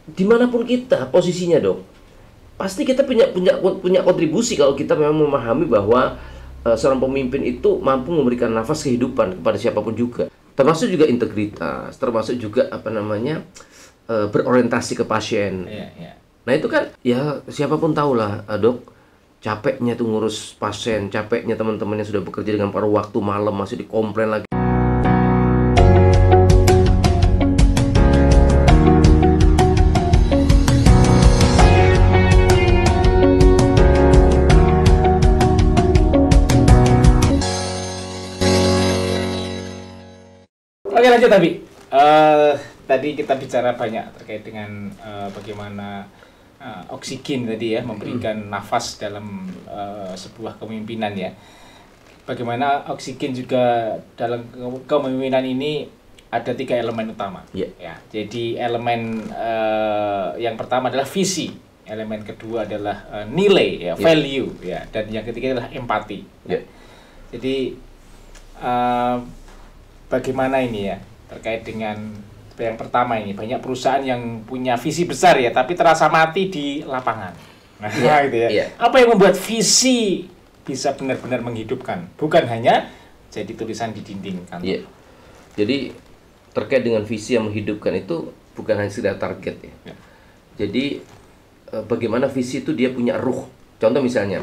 dimanapun kita posisinya dong, pasti kita punya kontribusi kalau kita memang memahami bahwa seorang pemimpin itu mampu memberikan nafas kehidupan kepada siapapun juga, termasuk juga integritas, termasuk juga apa namanya berorientasi ke pasien. Nah itu kan ya siapapun tahulah, dok, capeknya tuh ngurus pasien, capeknya teman-teman yang sudah bekerja dengan paruh waktu malam masih dikomplain lagi. Oke, lanjut tadi kita bicara banyak terkait dengan bagaimana oksigen tadi ya, memberikan nafas dalam sebuah kepemimpinan ya. Bagaimana oksigen juga dalam kepemimpinan ini ada 3 elemen utama. Ya, jadi elemen yang pertama adalah visi, elemen kedua adalah nilai ya, value ya, dan yang ketiga adalah empati. Jadi bagaimana ini ya terkait dengan yang pertama ini, banyak perusahaan yang punya visi besar ya tapi terasa mati di lapangan. Nah, gitu ya. Apa yang membuat visi bisa benar-benar menghidupkan, bukan hanya jadi tulisan di dinding kantor. Jadi terkait dengan visi yang menghidupkan itu bukan hanya sekedar target ya. Jadi bagaimana visi itu dia punya ruh. Contoh misalnya,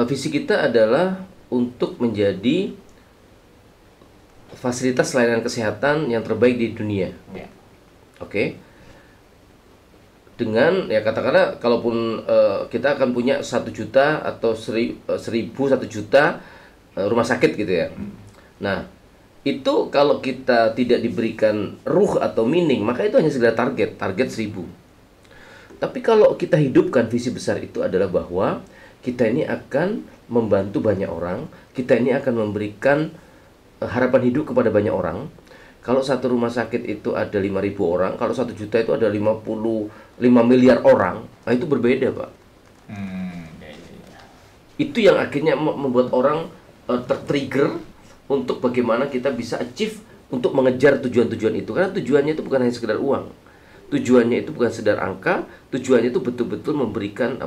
visi kita adalah untuk menjadi fasilitas layanan kesehatan yang terbaik di dunia. Oke. Dengan ya katakanlah kalaupun kita akan punya 1 juta atau 1.000 1 juta rumah sakit gitu ya. Nah, itu kalau kita tidak diberikan ruh atau meaning, maka itu hanya sekedar target 1.000. Tapi kalau kita hidupkan visi besar itu adalah bahwa kita ini akan membantu banyak orang, kita ini akan memberikan harapan hidup kepada banyak orang. Kalau satu rumah sakit itu ada 5.000 orang, kalau 1 juta itu ada 55 miliar orang, nah itu berbeda, Pak. Itu yang akhirnya membuat orang tertrigger untuk bagaimana kita bisa achieve untuk mengejar tujuan-tujuan itu. Karena tujuannya itu bukan hanya sekedar uang. Tujuannya itu bukan sekedar angka, tujuannya itu betul-betul memberikan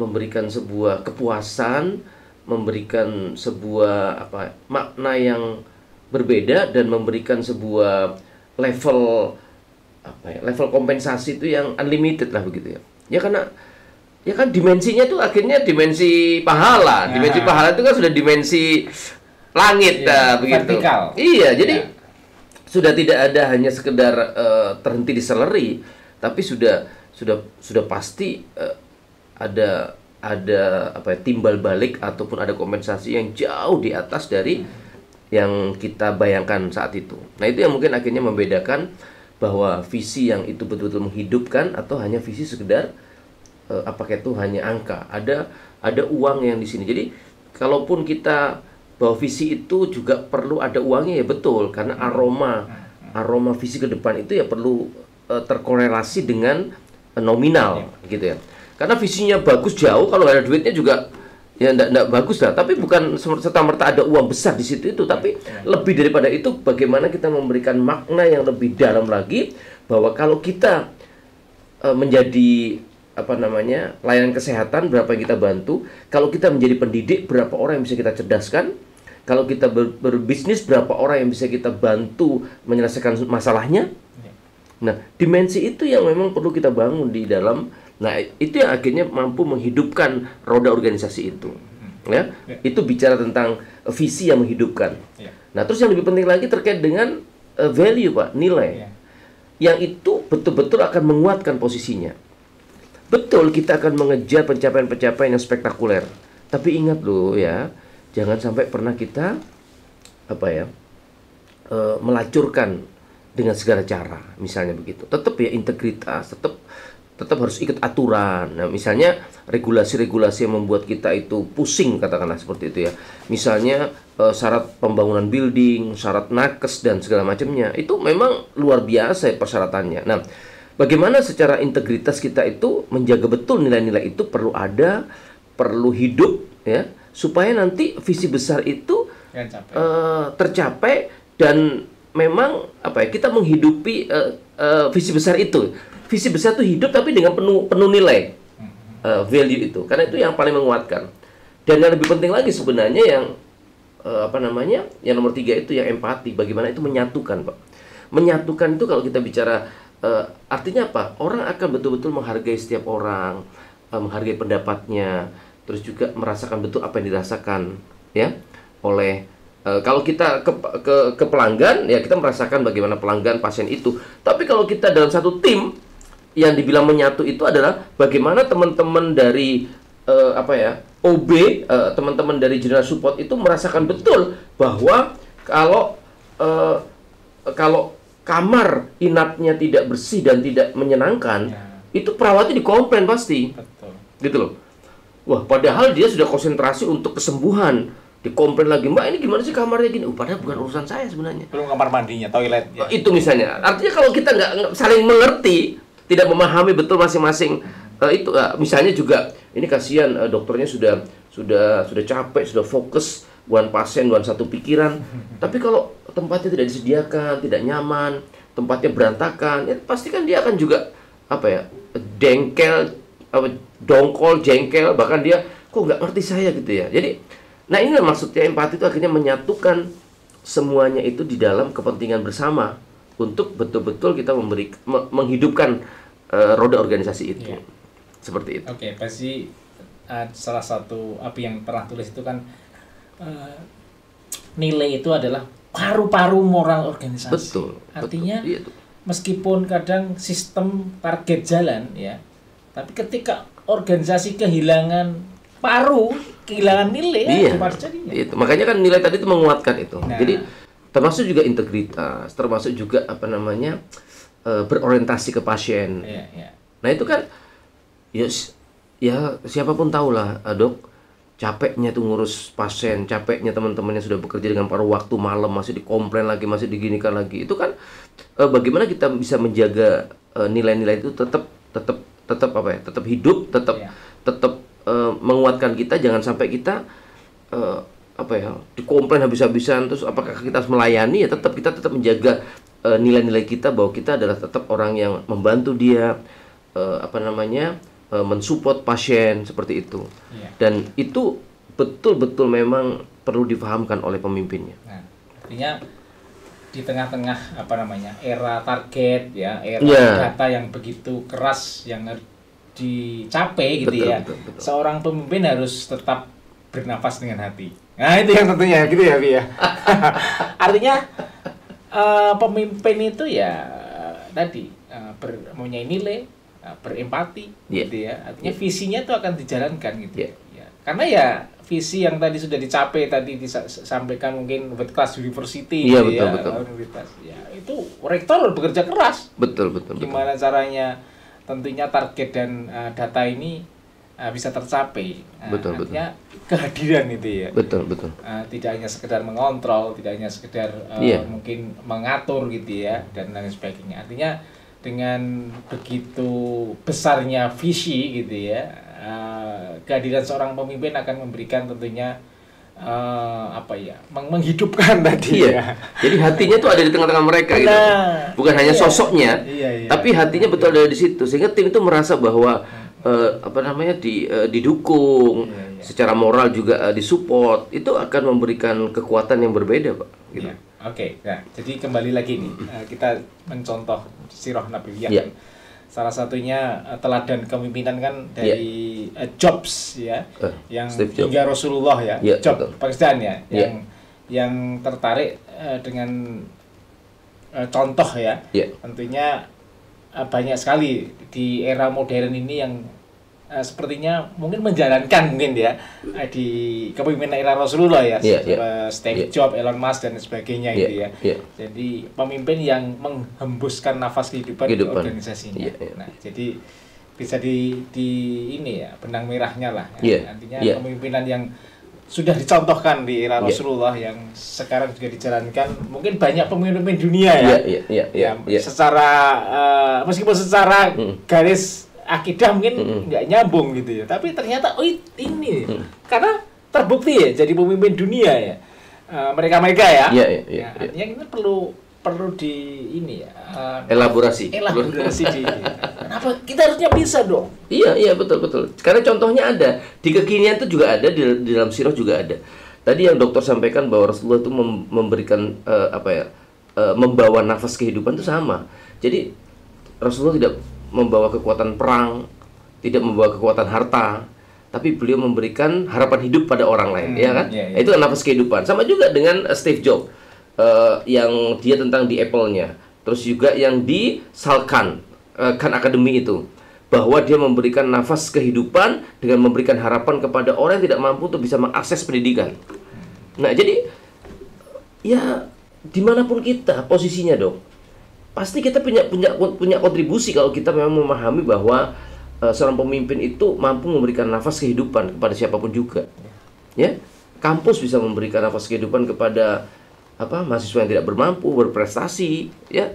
memberikan sebuah kepuasan, memberikan sebuah makna yang berbeda dan memberikan sebuah level level kompensasi itu yang unlimited lah begitu ya. Ya kan dimensinya itu akhirnya dimensi pahala. Dimensi pahala itu kan sudah dimensi langit begitu. Vertikal. Iya, jadi sudah tidak ada hanya sekedar terhenti di salary, tapi sudah pasti ada timbal balik ataupun ada kompensasi yang jauh di atas dari yang kita bayangkan saat itu. Nah, itu yang mungkin akhirnya membedakan bahwa visi yang itu betul-betul menghidupkan atau hanya visi sekedar apakah itu hanya angka. Ada uang yang di sini. Jadi, kalaupun kita bahwa visi itu juga perlu ada uangnya ya betul, karena aroma visi ke depan itu ya perlu terkorelasi dengan nominal gitu ya. Karena visinya bagus jauh, kalau nggak ada duitnya juga ya nggak bagus lah. Tapi bukan serta-merta ada uang besar di situ itu, tapi lebih daripada itu bagaimana kita memberikan makna yang lebih dalam lagi bahwa kalau kita menjadi layanan kesehatan, berapa yang kita bantu, kalau kita menjadi pendidik, berapa orang yang bisa kita cerdaskan, kalau kita berbisnis, berapa orang yang bisa kita bantu menyelesaikan masalahnya. Nah, dimensi itu yang memang perlu kita bangun di dalam. Nah, itu yang akhirnya mampu menghidupkan roda organisasi itu. Itu bicara tentang visi yang menghidupkan. Nah, terus yang lebih penting lagi terkait dengan value, Pak, nilai. Yang itu betul-betul akan menguatkan posisinya. Betul, kita akan mengejar pencapaian-pencapaian yang spektakuler. Tapi ingat loh ya, jangan sampai pernah kita melacurkan dengan segala cara, misalnya begitu. Tetap ya integritas, tetap harus ikut aturan. Nah, misalnya regulasi-regulasi yang membuat kita itu pusing, katakanlah seperti itu ya. Misalnya syarat pembangunan building, syarat nakes dan segala macamnya, itu memang luar biasa ya persyaratannya. Nah, bagaimana secara integritas kita itu menjaga betul nilai-nilai itu perlu hidup ya, supaya nanti visi besar itu tercapai dan memang kita menghidupi visi besar itu. visi besar itu hidup tapi dengan penuh nilai, value itu. Karena itu yang paling menguatkan. Dan yang lebih penting lagi sebenarnya yang yang nomor 3 itu yang empati. Bagaimana itu menyatukan, Pak. Menyatukan itu kalau kita bicara artinya apa? Orang akan betul-betul menghargai setiap orang, menghargai pendapatnya, terus juga merasakan betul apa yang dirasakan ya oleh kalau kita ke pelanggan, ya kita merasakan bagaimana pelanggan pasien itu. Tapi kalau kita dalam satu tim, yang dibilang menyatu itu adalah bagaimana teman-teman dari OB, teman-teman dari general support itu merasakan betul bahwa kalau kamar inapnya tidak bersih dan tidak menyenangkan, itu perawatnya dikomplain pasti. Betul. Gitu loh. Wah, padahal dia sudah konsentrasi untuk kesembuhan. Dikomplain lagi, Mbak ini gimana sih kamarnya gini? Padahal bukan urusan saya sebenarnya. Belum kamar mandinya, toilet. Ya. Itu misalnya. Artinya kalau kita nggak saling mengerti, tidak memahami betul masing-masing misalnya juga ini kasihan dokternya sudah capek, sudah fokus buat pasien, buat satu pikiran. Tapi kalau tempatnya tidak disediakan, tidak nyaman, tempatnya berantakan, ya pasti kan dia akan juga dongkol, jengkel, bahkan dia kok nggak ngerti saya gitu ya. Jadi nah inilah maksudnya empati itu akhirnya menyatukan semuanya itu di dalam kepentingan bersama untuk betul-betul kita menghidupkan roda organisasi itu. Seperti itu. Oke, pasti salah satu apa yang pernah tulis itu kan nilai itu adalah paru-paru moral organisasi. Betul. Artinya betul, meskipun kadang sistem target jalan ya, tapi ketika organisasi kehilangan kehilangan nilai jadinya. Itu. Makanya kan nilai tadi itu menguatkan itu. Nah. Jadi termasuk juga integritas, termasuk juga berorientasi ke pasien. Nah itu kan ya siapapun tahulah, Dok, capeknya tuh ngurus pasien, capeknya teman-teman yang sudah bekerja dengan paruh waktu, malam masih dikomplain lagi, masih diginikan lagi. Itu kan bagaimana kita bisa menjaga nilai-nilai itu tetap hidup, tetap menguatkan kita, jangan sampai kita dikomplain habis-habisan, terus apakah kita harus melayani, ya kita tetap menjaga nilai-nilai kita bahwa kita adalah tetap orang yang membantu dia mensupport pasien seperti itu. Dan itu betul-betul memang perlu dipahamkan oleh pemimpinnya. Nah, artinya di tengah-tengah era target era data yang begitu keras yang dicapai gitu, betul. Seorang pemimpin harus tetap bernafas dengan hati. Nah itu yang tentunya gitu ya, Bi ya. Artinya pemimpin itu ya tadi mempunyai nilai, berempati gitu ya. Artinya visinya itu akan dijalankan gitu. Ya. Karena ya visi yang tadi sudah dicapai, tadi disampaikan mungkin buat kelas university betul. Universitas. Ya, itu rektor bekerja keras. Betul. Gimana caranya tentunya target dan data ini bisa tercapai. Artinya kehadiran itu ya. Betul. Tidak hanya sekedar mengontrol, tidak hanya sekedar mungkin mengatur gitu ya, dan lain sebagainya. Artinya dengan begitu besarnya visi gitu ya, kehadiran seorang pemimpin akan memberikan tentunya menghidupkan tadi ya. Jadi hatinya tuh ada di tengah-tengah mereka gitu. Bukan hanya sosoknya, tapi hatinya betul ada di situ, sehingga tim itu merasa bahwa didukung, secara moral juga disupport. Itu akan memberikan kekuatan yang berbeda, Pak. Gitu. Oke. Nah, jadi kembali lagi nih, kita mencontoh sirah Nabawiyah. Salah satunya teladan kepemimpinan kan dari Jobs ya, yang hingga Rasulullah ya, Jobs Pakistan ya, yang tertarik dengan contoh ya. Tentunya banyak sekali di era modern ini yang sepertinya mungkin menjalankan di kepemimpinan era Rasulullah ya, Steve Jobs, Elon Musk dan sebagainya gitu ya. Jadi pemimpin yang menghembuskan nafas kehidupan di organisasinya. Nah, jadi bisa di ini ya, benang merahnya lah. Nantinya kepemimpinan yang sudah dicontohkan di era Rasulullah yang sekarang juga dijalankan, mungkin banyak pemimpin dunia secara meskipun secara garis akidah mungkin nggak nyambung gitu ya, tapi ternyata ini karena terbukti ya jadi pemimpin dunia ya, mereka ya. Artinya kita perlu perlu di ini ya elaborasi di kenapa kita harusnya bisa dong. Iya betul karena contohnya ada di kekinian itu juga ada, di dalam sirah juga ada. Tadi yang dokter sampaikan bahwa Rasulullah itu memberikan membawa nafas kehidupan itu sama. Jadi Rasulullah tidak membawa kekuatan perang, tidak membawa kekuatan harta, tapi beliau memberikan harapan hidup pada orang lain, ya kan? Yeah. Itu kan nafas kehidupan. Sama juga dengan Steve Jobs, yang dia tentang di Apple-nya, terus juga yang di Khan Academy itu, bahwa dia memberikan nafas kehidupan dengan memberikan harapan kepada orang yang tidak mampu untuk bisa mengakses pendidikan. Nah, jadi ya dimanapun kita posisinya dong, pasti kita punya kontribusi kalau kita memang memahami bahwa seorang pemimpin itu mampu memberikan nafas kehidupan kepada siapapun juga. Ya, kampus bisa memberikan nafas kehidupan kepada mahasiswa yang tidak bermampu berprestasi. Ya,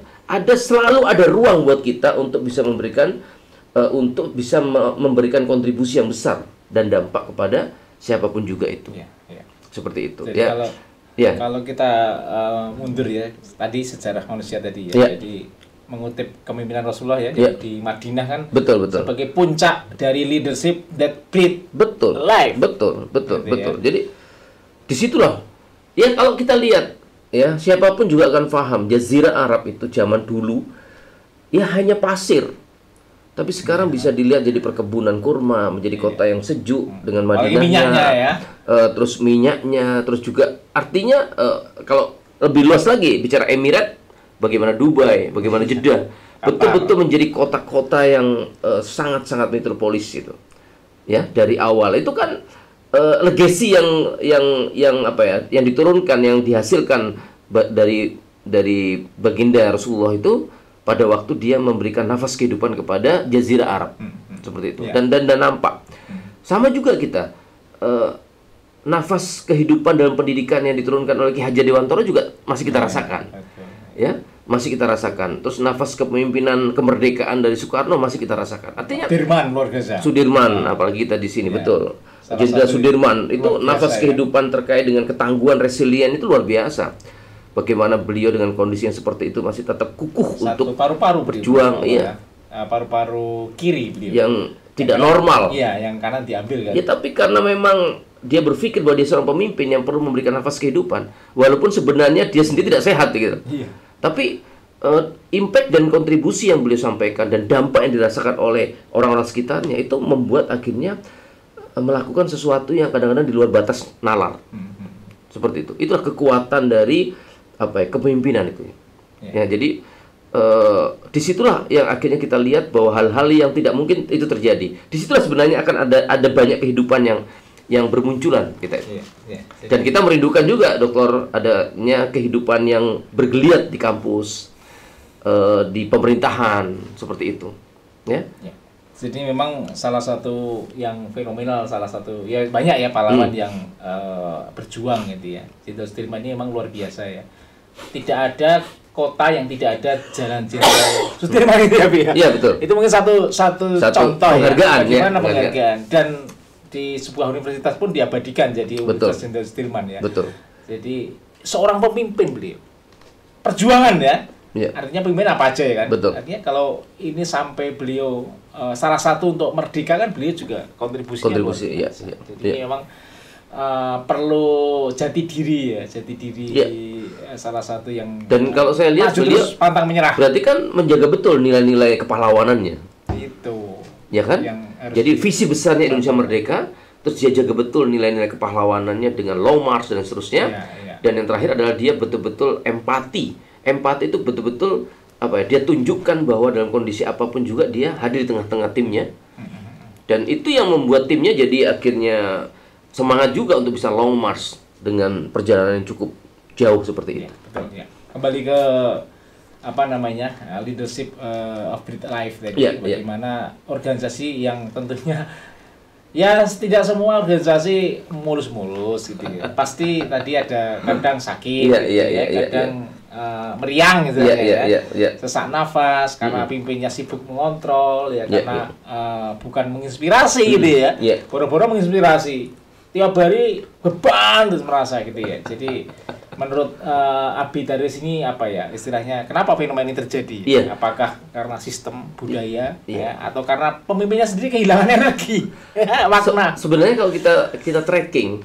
selalu ada ruang buat kita untuk bisa memberikan memberikan kontribusi yang besar dan dampak kepada siapapun juga itu. Ya. Seperti itu. Jadi ya. Kalau kita mundur ya, tadi sejarah manusia tadi ya. Ya. Jadi mengutip kepemimpinan Rasulullah ya, di Madinah kan betul sebagai puncak dari leadership that breed life. Betul. Ya. Jadi disitulah ya, kalau kita lihat ya, siapapun juga akan paham Jazirah Arab itu zaman dulu ya hanya pasir. Tapi sekarang bisa dilihat jadi perkebunan kurma, menjadi kota yang sejuk dengan Madinahnya, terus minyaknya, terus juga artinya kalau lebih luas lagi bicara Emirat, bagaimana Dubai, bagaimana Jeddah, betul-betul menjadi kota-kota yang sangat-sangat metropolis itu. Ya, dari awal itu kan legacy yang diturunkan, yang dihasilkan dari baginda Rasulullah itu pada waktu dia memberikan nafas kehidupan kepada Jazirah Arab. Seperti itu. Dan nampak. Sama juga kita nafas kehidupan dalam pendidikan yang diturunkan oleh Ki Hajar Dewantara juga masih kita rasakan. Ya, masih kita rasakan. Terus nafas kepemimpinan kemerdekaan dari Soekarno masih kita rasakan. Artinya Sudirman luar biasa. Sudirman, apalagi kita di sini, betul. Jenderal Sudirman itu nafas kehidupan terkait dengan ketangguhan, resilient itu luar biasa. Bagaimana beliau dengan kondisi yang seperti itu masih tetap kukuh untuk paru-paru berjuang, paru-paru kiri beliau yang tidak normal. Iya, yang kanan diambil kan. Ya, tapi karena memang dia berpikir bahwa dia seorang pemimpin yang perlu memberikan nafas kehidupan, walaupun sebenarnya dia sendiri tidak sehat gitu. Iya. Tapi impact dan kontribusi yang beliau sampaikan dan dampak yang dirasakan oleh orang-orang sekitarnya itu membuat akhirnya melakukan sesuatu yang kadang-kadang di luar batas nalar. Seperti itu. Itulah kekuatan dari kepemimpinan itu. Ya, jadi disitulah yang akhirnya kita lihat bahwa hal-hal yang tidak mungkin itu terjadi. Disitulah sebenarnya akan ada banyak kehidupan yang bermunculan kita. Dan kita merindukan juga, dokter, adanya kehidupan yang bergeliat di kampus, di pemerintahan, seperti itu. Ya. Jadi memang salah satu yang fenomenal, ya banyak ya pahlawan yang berjuang gitu ya. Jenderal Sudirman ini memang luar biasa ya. Tidak ada kota yang tidak ada jalan jenderal Sudirman itu ya, Bi. Iya, betul. Itu mungkin satu contoh penghargaan, ya. Bagaimana penghargaan. Dan di sebuah universitas pun diabadikan jadi Universitas Jenderal Sudirman ya. Betul. Jadi seorang pemimpin beliau. Perjuangan ya. Artinya pemimpin apa aja ya kan. Betul. Artinya kalau ini sampai beliau salah satu untuk merdeka kan beliau juga kontribusinya. Iya. Jadi memang perlu jati diri salah satu yang. Dan kalau saya lihat beliau pantang menyerah. Berarti kan menjaga betul nilai-nilai kepahlawanannya. Itu. Ya kan? Jadi visi besarnya Indonesia Merdeka, terus dia jaga betul nilai-nilai kepahlawanannya dengan long march dan seterusnya. Dan yang terakhir adalah dia betul-betul empati. Empati itu betul-betul dia tunjukkan bahwa dalam kondisi apapun juga dia hadir di tengah-tengah timnya. Dan itu yang membuat timnya jadi akhirnya semangat juga untuk bisa long march dengan perjalanan yang cukup jauh seperti itu. Betul, ya. Kembali ke leadership of Brit Life tadi, bagaimana organisasi yang tentunya ya tidak semua organisasi mulus-mulus gitu ya. Pasti tadi ada kadang sakit, kadang meriang gitu sesak nafas karena pimpinnya sibuk mengontrol karena bukan menginspirasi gitu ya. Boro-boro menginspirasi. Tiap hari beban terus merasa gitu ya. Jadi menurut Abi dari sini apa ya istilahnya? Kenapa fenomena ini terjadi? Iya. Apakah karena sistem budaya Iya. ya, atau karena pemimpinnya sendiri kehilangan energi? Makna. Sebenarnya kalau kita tracking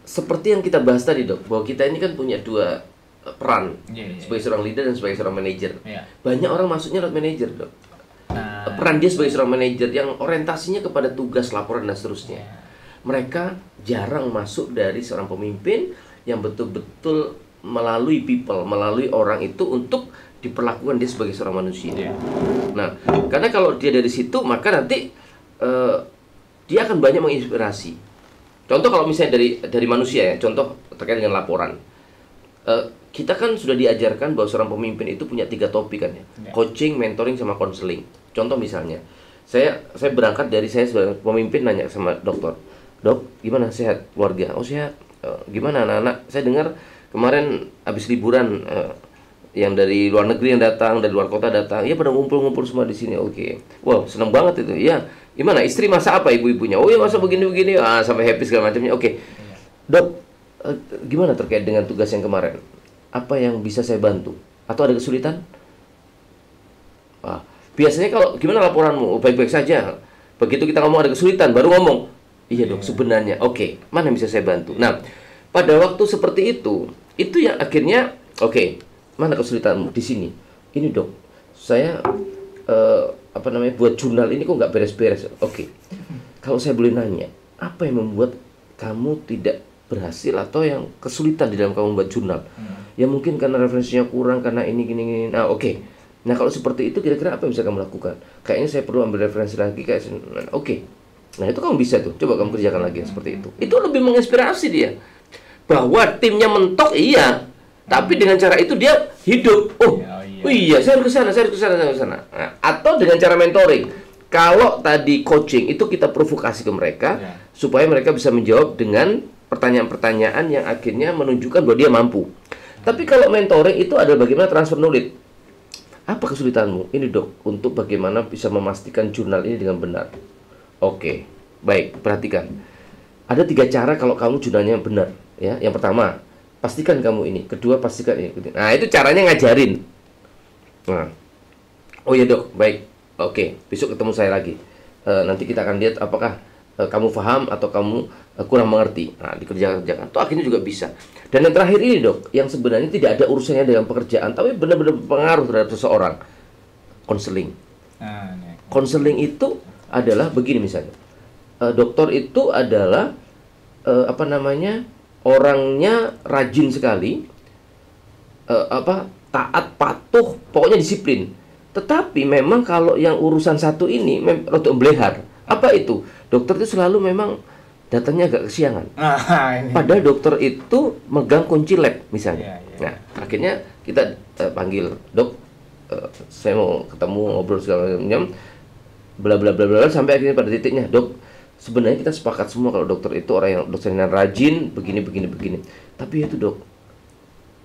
seperti yang kita bahas tadi, Dok, bahwa kita ini kan punya dua peran Iya. sebagai seorang leader dan sebagai seorang manajer. Iya. Banyak orang masuknya lewat manajer, Dok. Nah, Peran dia sebagai seorang manajer yang orientasinya kepada tugas, laporan dan seterusnya. Iya. Mereka jarang masuk dari seorang pemimpin yang betul-betul melalui people, melalui orang itu untuk diperlakukan dia sebagai seorang manusia. Iya. Nah, karena kalau dia dari situ, maka nanti dia akan banyak menginspirasi. Contoh kalau misalnya dari manusia ya, contoh terkait dengan laporan. Kita kan sudah diajarkan bahwa seorang pemimpin itu punya 3 topik kan ya, Ya. coaching, mentoring, sama counseling. Contoh misalnya, saya berangkat dari saya sebagai pemimpin nanya sama dokter, dok, gimana sehat keluarga? Oh sehat. Gimana anak-anak? Saya dengar kemarin habis liburan yang dari luar negeri yang datang, dari luar kota datang, ya pada ngumpul-ngumpul semua di sini. Oke, wow seneng banget itu. Ya, gimana istri masak apa ibu-ibunya? Oh ya masak begini-begini, sampai happy segala macamnya. Oke, dok, gimana terkait dengan tugas yang kemarin? Apa yang bisa saya bantu? Atau ada kesulitan? Biasanya kalau gimana laporanmu? Oh, baik-baik saja. Begitu kita ngomong ada kesulitan, baru ngomong, iya dok, sebenarnya. Oke, mana yang bisa saya bantu? Nah, pada waktu seperti itu yang akhirnya, oke, mana kesulitanmu di sini? Ini dok, saya buat jurnal ini kok nggak beres-beres. Oke, kalau saya boleh nanya, apa yang membuat kamu tidak berhasil atau yang kesulitan di dalam kamu membuat jurnal? Ya mungkin karena referensinya kurang, karena ini gini. Nah, oke. Nah, kalau seperti itu kira-kira apa yang bisa kamu lakukan? Kayaknya saya perlu ambil referensi lagi oke. Nah, itu kamu bisa tuh. Coba kamu kerjakan lagi yang seperti itu. Itu lebih menginspirasi dia. Bahwa timnya mentok iya, tapi dengan cara itu dia hidup. Oh iya, saya harus ke sana. Nah, atau dengan cara mentoring. Kalau tadi coaching itu kita provokasi ke mereka supaya mereka bisa menjawab dengan pertanyaan-pertanyaan yang akhirnya menunjukkan bahwa dia mampu. Tapi kalau mentoring itu adalah bagaimana transfer knowledge. Apa kesulitanmu? Ini dok, untuk bagaimana bisa memastikan jurnal ini dengan benar. Oke, baik, perhatikan. Ada 3 cara kalau kamu jurnalnya benar. Ya, yang pertama, pastikan kamu ini. Kedua, pastikan ini. Nah, itu caranya ngajarin. Nah, oh iya dok, baik. Oke, besok ketemu saya lagi. Nanti kita akan lihat apakah kamu paham atau kamu kurang mengerti. Nah, dikerjakan. Itu akhirnya juga bisa. Dan yang terakhir ini dok, yang sebenarnya tidak ada urusannya dengan pekerjaan, tapi benar-benar berpengaruh terhadap seseorang. Konseling. Konseling itu adalah begini misalnya. Dokter itu adalah orangnya rajin sekali, taat, patuh, pokoknya disiplin. Tetapi memang kalau yang urusan satu ini rada belehar. Apa itu? Dokter itu selalu memang datangnya agak kesiangan. Padahal dokter itu megang kunci lab misalnya. Nah, akhirnya kita panggil, dok, saya mau ketemu ngobrol segala macam, bla bla bla bla, sampai akhirnya pada titiknya, dok, sebenarnya kita sepakat semua kalau dokter itu orang yang dosennya rajin, begini. Tapi itu dok,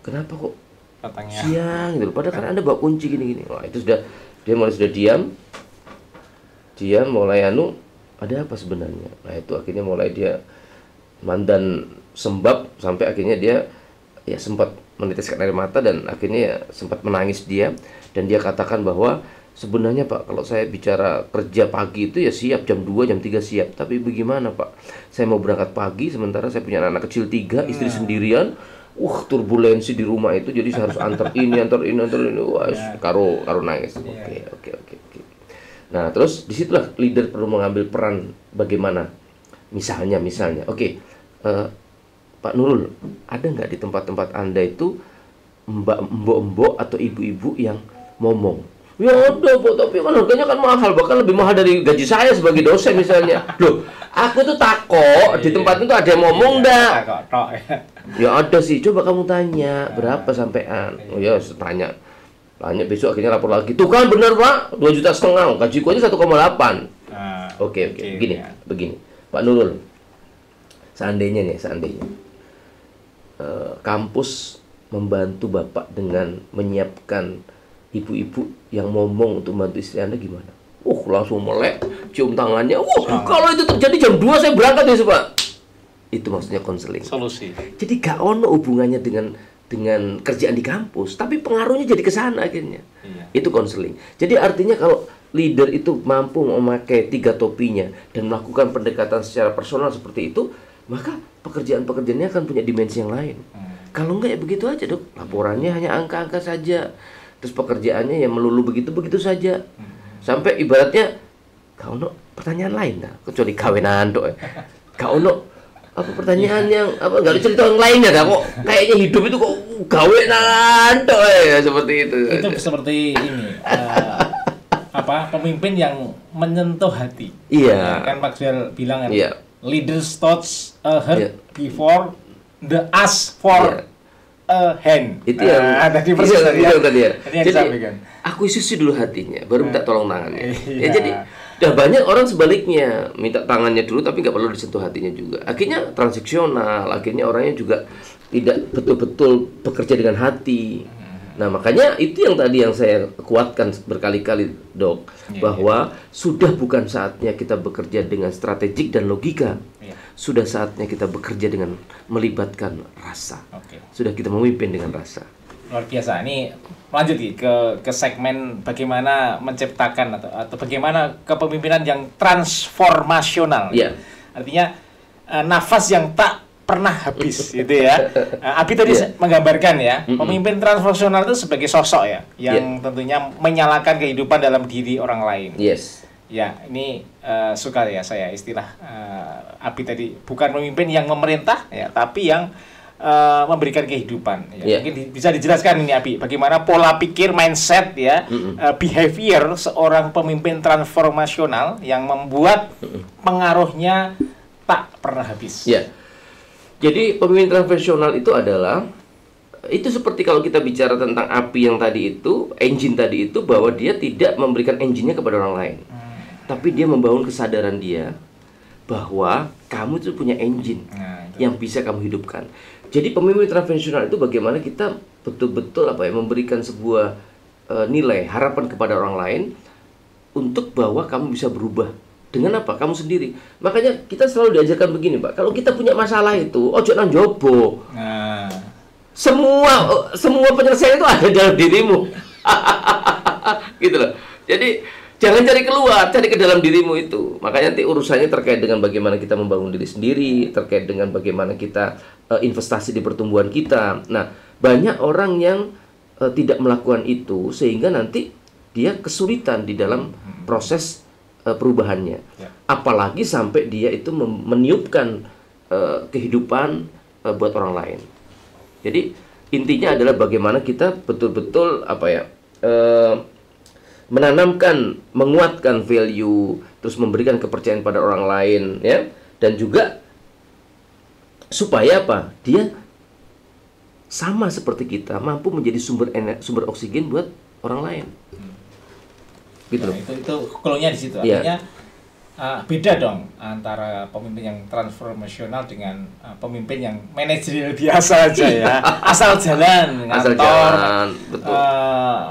kenapa kok siang gitu? Padahal kan Anda bawa kunci gini. Wah, itu dia sudah diam, mulai ada apa sebenarnya? Nah, itu akhirnya mulai dia mandan sembab sampai akhirnya dia ya sempat meneteskan air mata dan akhirnya ya sempat menangis dia, dan dia katakan bahwa sebenarnya Pak, kalau saya bicara kerja pagi itu ya siap jam 2, jam 3 siap, tapi bagaimana Pak? Saya mau berangkat pagi sementara saya punya anak kecil 3, istri sendirian. Turbulensi di rumah itu, jadi saya harus antar ini. Wah, karo nangis. Oke. Nah, terus disitulah leader perlu mengambil peran bagaimana. Misalnya, oke, Pak Nurul, ada nggak di tempat-tempat Anda itu mbok-mbok atau ibu-ibu yang ngomong? Ya ada, tapi kan harganya kan mahal, bahkan lebih mahal dari gaji saya sebagai dosen misalnya. Loh, aku tuh takut di tempat itu ada yang ngomong enggak? Ya ada sih, coba kamu tanya berapa sampean. Oh ya, tanya besok akhirnya lapor lagi. Tuh kan bener Pak, 2,5 juta, gajiku aja 1,8. Oke. Begini. Pak Nurul, seandainya kampus membantu Bapak dengan menyiapkan ibu-ibu yang ngomong untuk membantu istri Anda, gimana? Langsung melek, cium tangannya. Kalau itu terjadi jam 2 saya berangkat besok Pak. Itu maksudnya konseling. Solusi. Jadi gak ono hubungannya dengan kerjaan di kampus, tapi pengaruhnya jadi ke sana akhirnya. Iya. Itu konseling. Jadi artinya kalau leader itu mampu memakai 3 topinya dan melakukan pendekatan secara personal seperti itu, maka pekerjaan-pekerjaannya akan punya dimensi yang lain. Kalau enggak ya begitu aja, Dok. Laporannya hanya angka-angka saja. Terus pekerjaannya ya melulu begitu-begitu saja. Sampai ibaratnya kau ono pertanyaan lain dah, kecuali kawinan, Dok. Kau ono apa pertanyaan yang apa enggak ada cerita yang lainnya dah kok. Kayaknya hidup itu kok gawenan, Dok, ya seperti itu. Itu seperti ini pemimpin yang menyentuh hati. Iya. Kan Maxwell bilang kan, Iya. leaders thoughts hurt Iya. before the ask for a hand. Itu yang tadi itu yang tadi ya. Ini yang Jadi disampaikan. akuisisi dulu hatinya, baru minta tolong tangannya. Iya. Ya jadi udah banyak orang sebaliknya minta tangannya dulu tapi nggak perlu disentuh hatinya juga. Akhirnya transaksional, akhirnya orangnya juga tidak betul-betul bekerja dengan hati. Nah makanya itu yang tadi yang saya kuatkan berkali-kali, Dok, bahwa sudah bukan saatnya kita bekerja dengan strategik dan logika. Sudah saatnya kita bekerja dengan melibatkan rasa. Sudah kita memimpin dengan rasa. Luar biasa. Ini lanjut ke segmen bagaimana menciptakan atau bagaimana kepemimpinan yang transformasional. Iya. Artinya nafas yang tak pernah habis gitu ya. Abi tadi menggambarkan ya, pemimpin transformasional itu sebagai sosok ya yang tentunya menyalakan kehidupan dalam diri orang lain. Yes. Ya, ini suka ya saya istilah Abi tadi, bukan pemimpin yang memerintah ya, tapi yang memberikan kehidupan. Ya. Mungkin bisa dijelaskan ini Abi, bagaimana pola pikir, mindset ya, behavior seorang pemimpin transformasional yang membuat pengaruhnya tak pernah habis. Ya. Jadi pemimpin transformasional itu adalah itu seperti kalau kita bicara tentang api yang tadi itu, engine tadi itu, bahwa dia tidak memberikan engine-nya kepada orang lain. Tapi dia membangun kesadaran dia bahwa kamu itu punya engine yang bisa kamu hidupkan. Jadi pemimpin transformasional itu bagaimana kita betul-betul memberikan sebuah nilai, harapan kepada orang lain untuk bahwa kamu bisa berubah. Dengan apa? Kamu sendiri. Makanya kita selalu diajarkan begini, Pak. Kalau kita punya masalah itu, ojo nang jobo. Semua penyelesaian itu ada dalam dirimu. Gitu loh. Jadi jangan cari keluar, cari ke dalam dirimu itu. Makanya nanti urusannya terkait dengan bagaimana kita membangun diri sendiri, terkait dengan bagaimana kita investasi di pertumbuhan kita. Nah, banyak orang yang tidak melakukan itu sehingga nanti dia kesulitan di dalam proses perubahannya. Apalagi sampai dia itu meniupkan kehidupan buat orang lain. Jadi intinya adalah bagaimana kita betul-betul menanamkan, menguatkan value, terus memberikan kepercayaan pada orang lain, ya, dan juga supaya apa? Dia sama seperti kita, mampu menjadi sumber oksigen buat orang lain. Gitu. Nah, itu clue-nya di situ. Artinya beda dong antara pemimpin yang transformasional dengan pemimpin yang manajerial biasa aja ya. Asal jalan, ngantor, betul.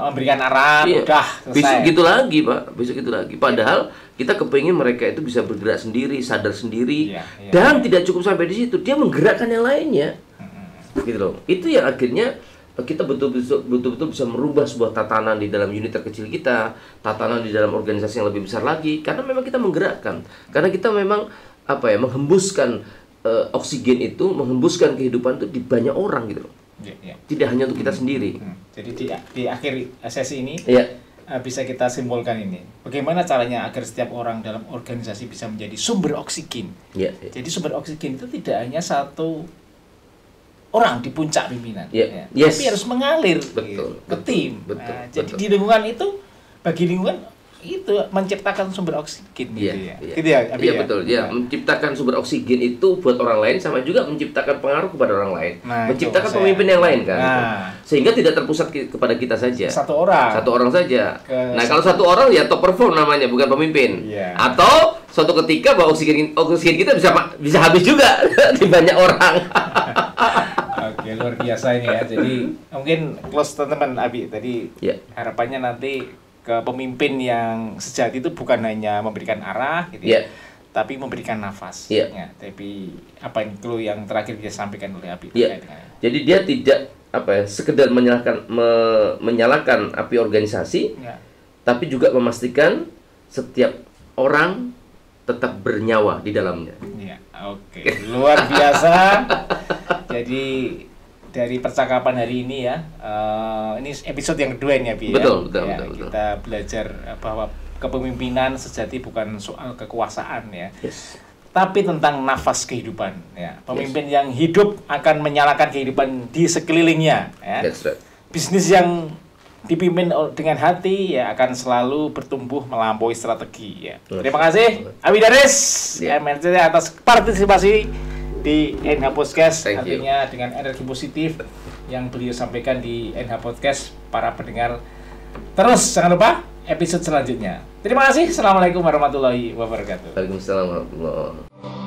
Memberikan arahan, udah selesai. Besok gitu lagi, Pak. Besok gitu lagi. Padahal kita kepingin mereka itu bisa bergerak sendiri, sadar sendiri, dan tidak cukup sampai di situ, dia menggerakkan yang lainnya. Gitu loh. Itu yang akhirnya kita betul-betul bisa merubah sebuah tatanan di dalam unit terkecil kita, tatanan di dalam organisasi yang lebih besar lagi, karena memang kita menggerakkan, karena kita memang menghembuskan oksigen itu, menghembuskan kehidupan itu di banyak orang gitu loh. Tidak hanya untuk kita sendiri. Jadi di akhir sesi ini bisa kita simpulkan ini, bagaimana caranya agar setiap orang dalam organisasi bisa menjadi sumber oksigen. Jadi sumber oksigen itu tidak hanya satu orang di puncak pimpinan, tapi harus mengalir ke tim. Jadi di lingkungan itu, bagi lingkungan itu menciptakan sumber oksigen, betul. Menciptakan sumber oksigen itu buat orang lain sama juga menciptakan pengaruh kepada orang lain, menciptakan pemimpin yang lain kan, sehingga tidak terpusat kepada kita saja. Satu orang saja. Nah kalau satu orang ya top perform namanya, bukan pemimpin. Atau suatu ketika bahwa oksigen kita bisa habis juga di banyak orang. Oke, luar biasa ini ya. Jadi mungkin close teman-teman Abi tadi harapannya nanti ke pemimpin yang sejati itu bukan hanya memberikan arah gitu ya, tapi memberikan nafas. Iya. Ya, tapi apa yang clue yang terakhir bisa sampaikan oleh Abi Iya. terkait dengan Jadi dia tidak sekedar menyalakan api organisasi, ya. tapi juga memastikan setiap orang tetap bernyawa di dalamnya. Ya, oke. Luar biasa. Jadi dari percakapan hari ini ya, ini episode yang kedua ini ya, Bi. Betul. Kita belajar bahwa kepemimpinan sejati bukan soal kekuasaan ya, tapi tentang nafas kehidupan ya. Pemimpin yang hidup akan menyalakan kehidupan di sekelilingnya ya. That's right. Bisnis yang dipimpin dengan hati ya akan selalu bertumbuh melampaui strategi ya. Terima kasih Abi Daris MNC atas partisipasi di NH Podcast. Thank you. Artinya dengan energi positif yang beliau sampaikan di NH Podcast, para pendengar terus jangan lupa episode selanjutnya. Terima kasih. Assalamualaikum warahmatullahi wabarakatuh. Waalaikumsalam warahmatullahi wabarakatuh.